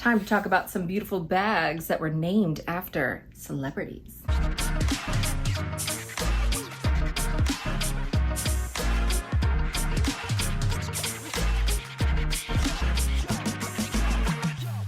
time to talk about some beautiful bags that were named after celebrities.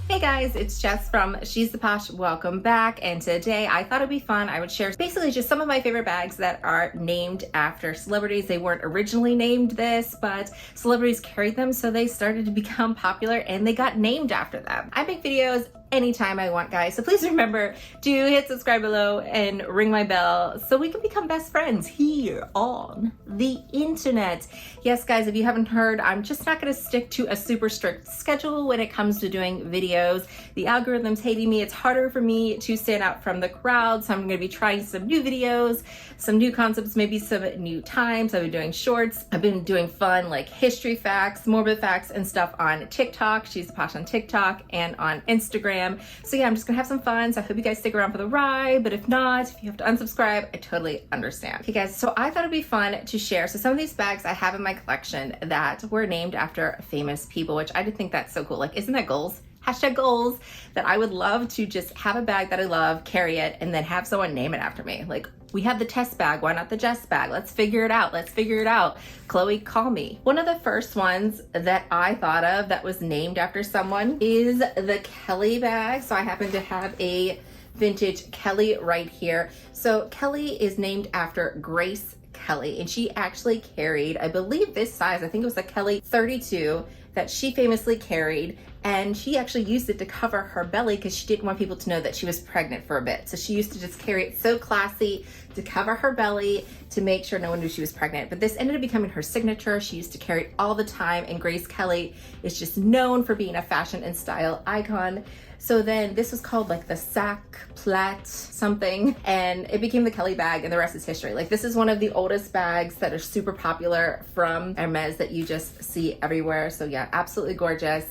Hey guys, it's Jess from She's the Posh. Welcome back. And today I thought it'd be fun. I would share basically just some of my favorite bags that are named after celebrities. They weren't originally named this, but celebrities carried them, so they started to become popular and they got named after them. I make videos anytime I want, guys, so please remember to hit subscribe below and ring my bell so we can become best friends here on the internet. Yes, guys, if you haven't heard, I'm just not going to stick to a super strict schedule when it comes to doing videos. The algorithm's hating me. It's harder for me to stand out from the crowd, so I'm going to be trying some new videos, some new concepts, maybe some new times. I've been doing shorts. I've been doing fun like history facts, morbid facts, and stuff on TikTok. She's the Posh on TikTok and on Instagram. So yeah, I'm just gonna have some fun. So I hope you guys stick around for the ride, but if not, if you have to unsubscribe, I totally understand. Okay guys, so I thought it'd be fun to share. So some of these bags I have in my collection that were named after famous people, which I did think that's so cool. Like, isn't that goals? Hashtag goals, that I would love to just have a bag that I love, carry it, and then have someone name it after me. Like, we have the Tess bag, why not the Jess bag? Let's figure it out, let's figure it out. Chloe, call me. One of the first ones that I thought of that was named after someone is the Kelly bag. So I happen to have a vintage Kelly right here. So Kelly is named after Grace Kelly, and she actually carried, I believe this size, I think it was a Kelly 32 that she famously carried, and she actually used it to cover her belly because she didn't want people to know that she was pregnant for a bit. So she used to just carry it so classy to cover her belly to make sure no one knew she was pregnant. But this ended up becoming her signature. She used to carry it all the time, and Grace Kelly is just known for being a fashion and style icon. So then this was called like the sac plate something, and it became the Kelly bag, and the rest is history. Like, this is one of the oldest bags that are super popular from Hermes that you just see everywhere. So yeah, absolutely gorgeous.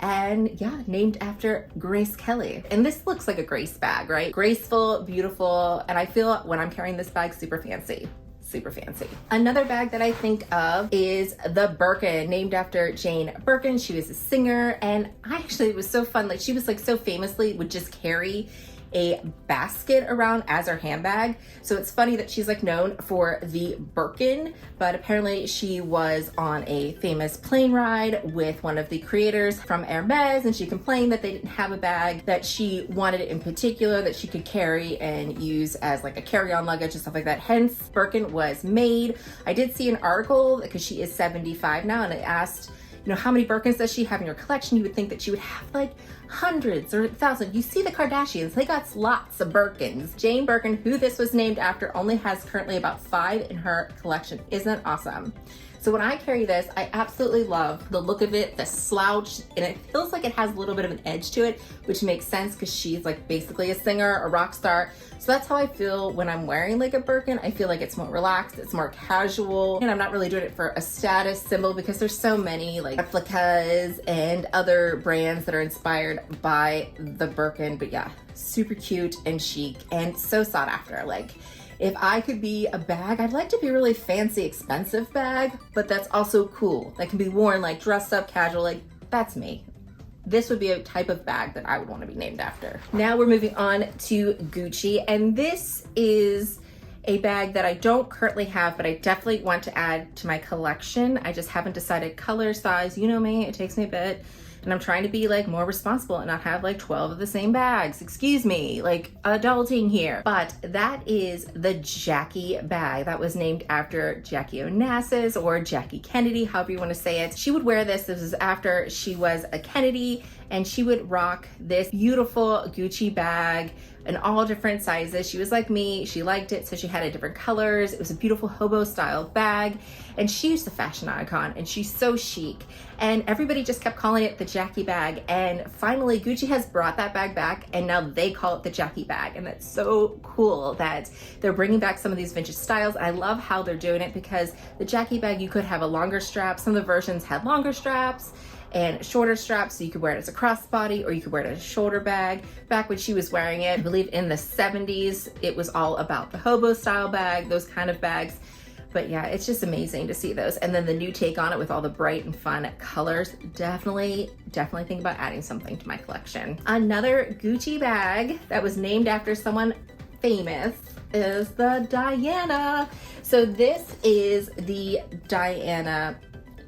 And yeah, named after Grace Kelly. And this looks like a Grace bag, right? Graceful, beautiful, and I feel when I'm carrying this bag, super fancy. Super fancy. Another bag that I think of is the Birkin, named after Jane Birkin. She was a singer, and it was so fun. Like, she was like so famously would just carry a basket around as her handbag. So it's funny that she's like known for the Birkin, but apparently she was on a famous plane ride with one of the creators from Hermes, and she complained that they didn't have a bag that she wanted in particular that she could carry and use as like a carry-on luggage and stuff like that. Hence, Birkin was made. I did see an article because she is 75 now, and it asked, you know, how many Birkins does she have in your collection? You would think that she would have like hundreds or thousands. You see the Kardashians, they got lots of Birkins. Jane Birkin, who this was named after, only has currently about 5 in her collection. Isn't that awesome? So when I carry this, I absolutely love the look of it, the slouch, and it feels like it has a little bit of an edge to it, which makes sense because she's like basically a singer, a rock star. So that's how I feel when I'm wearing like a Birkin. I feel like it's more relaxed, it's more casual, and I'm not really doing it for a status symbol because there's so many like replicas and other brands that are inspired by the Birkin. But yeah, super cute and chic and so sought after. Like, if I could be a bag, I'd like to be a really fancy, expensive bag, but that's also cool. That can be worn like dressed up, casual, like that's me. This would be a type of bag that I would want to be named after. Now we're moving on to Gucci, and this is a bag that I don't currently have, but I definitely want to add to my collection. I just haven't decided color, size. You know me, it takes me a bit. And I'm trying to be like more responsible and not have like 12 of the same bags. Excuse me, like adulting here. But that is the Jackie bag. That was named after Jackie Onassis or Jackie Kennedy, however you want to say it. She would wear this. This was after she was a Kennedy, and she would rock this beautiful Gucci bag in all different sizes. She was like me, she liked it, so she had it different colors. It was a beautiful hobo style bag, and she's a fashion icon, and she's so chic. And everybody just kept calling it the Jackie bag, and finally Gucci has brought that bag back, and now they call it the Jackie bag. And that's so cool that they're bringing back some of these vintage styles. I love how they're doing it because the Jackie bag, you could have a longer strap. Some of the versions had longer straps and shorter straps, so you could wear it as a crossbody or you could wear it as a shoulder bag. Back when she was wearing it, I believe in the 70s, it was all about the hobo style bag, those kind of bags. But yeah, it's just amazing to see those. And then the new take on it with all the bright and fun colors, definitely think about adding something to my collection. Another Gucci bag that was named after someone famous is the Diana. So this is the Diana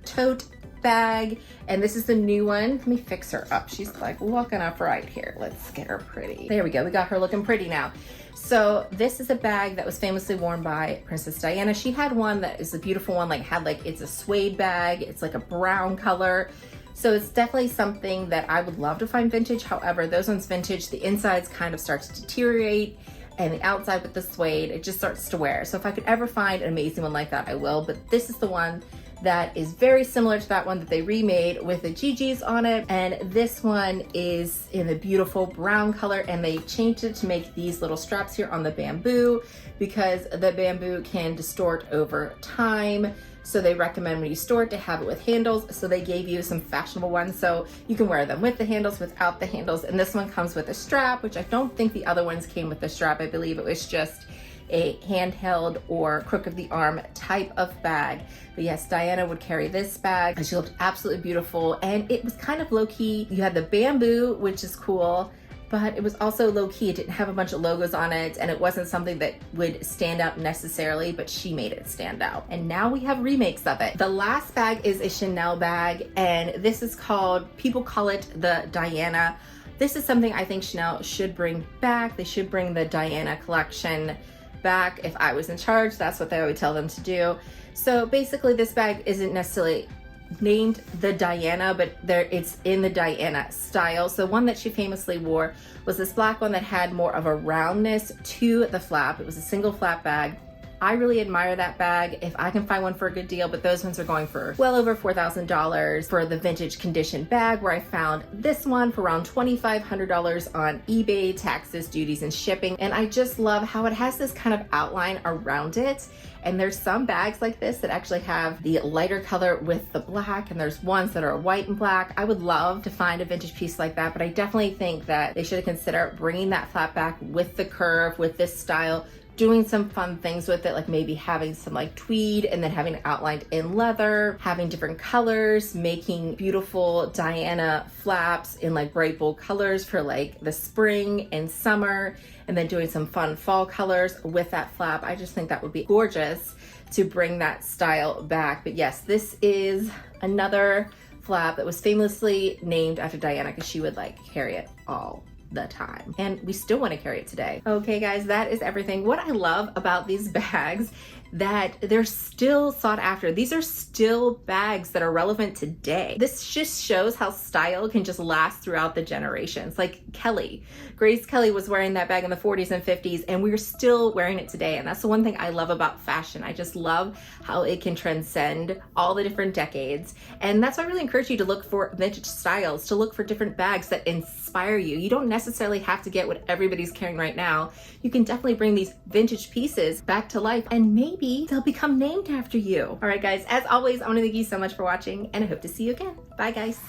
tote bag, and this is the new one. Let me fix her up. She's like looking up right here. Let's get her pretty. There we go. We got her looking pretty now. So this is a bag that was famously worn by Princess Diana. She had one that is a beautiful one, it's a suede bag. It's like a brown color. So it's definitely something that I would love to find vintage. However, those ones vintage, the insides kind of start to deteriorate, and the outside with the suede, it just starts to wear. So if I could ever find an amazing one like that, I will. But this is the one that is very similar to that one that they remade with the GGs on it. And this one is in a beautiful brown color, and they changed it to make these little straps here on the bamboo because the bamboo can distort over time. So they recommend when you store it to have it with handles. So they gave you some fashionable ones. So you can wear them with the handles, without the handles. And this one comes with a strap, which I don't think the other ones came with the strap. I believe it was just a handheld or crook of the arm type of bag. But yes, Diana would carry this bag, and she looked absolutely beautiful. And it was kind of low key. You had the bamboo, which is cool, but it was also low key. It didn't have a bunch of logos on it, and it wasn't something that would stand out necessarily, but she made it stand out. And now we have remakes of it. The last bag is a Chanel bag, and this is people call it the Diana. This is something I think Chanel should bring back. They should bring the Diana collection back. If I was in charge, that's what I would tell them to do. So basically this bag isn't necessarily named the Diana, but it's in the Diana style. So one that she famously wore was this black one that had more of a roundness to the flap. It was a single flap bag. I really admire that bag if I can find one for a good deal, but those ones are going for well over $4,000 for the vintage condition bag, where I found this one for around $2,500 on eBay, taxes, duties, and shipping. And I just love how it has this kind of outline around it. And there's some bags like this that actually have the lighter color with the black, and there's ones that are white and black. I would love to find a vintage piece like that, but I definitely think that they should consider bringing that flap back with the curve, with this style, doing some fun things with it, like maybe having some like tweed and then having it outlined in leather, having different colors, making beautiful Diana flaps in like bright bold colors for like the spring and summer, and then doing some fun fall colors with that flap. I just think that would be gorgeous to bring that style back. But yes, this is another flap that was famously named after Diana because she would like carry it all the time, and we still want to carry it today. Okay guys, that is everything. What I love about these bags, that they're still sought after. These are still bags that are relevant today. This just shows how style can just last throughout the generations. Like Grace Kelly was wearing that bag in the 40s and 50s, and we're still wearing it today. And that's the one thing I love about fashion. I just love how it can transcend all the different decades. And that's why I really encourage you to look for vintage styles, to look for different bags that inspire you. You don't necessarily have to get what everybody's carrying right now. You can definitely bring these vintage pieces back to life, and maybe they'll become named after you. All right guys, as always, I want to thank you so much for watching, and I hope to see you again. Bye guys.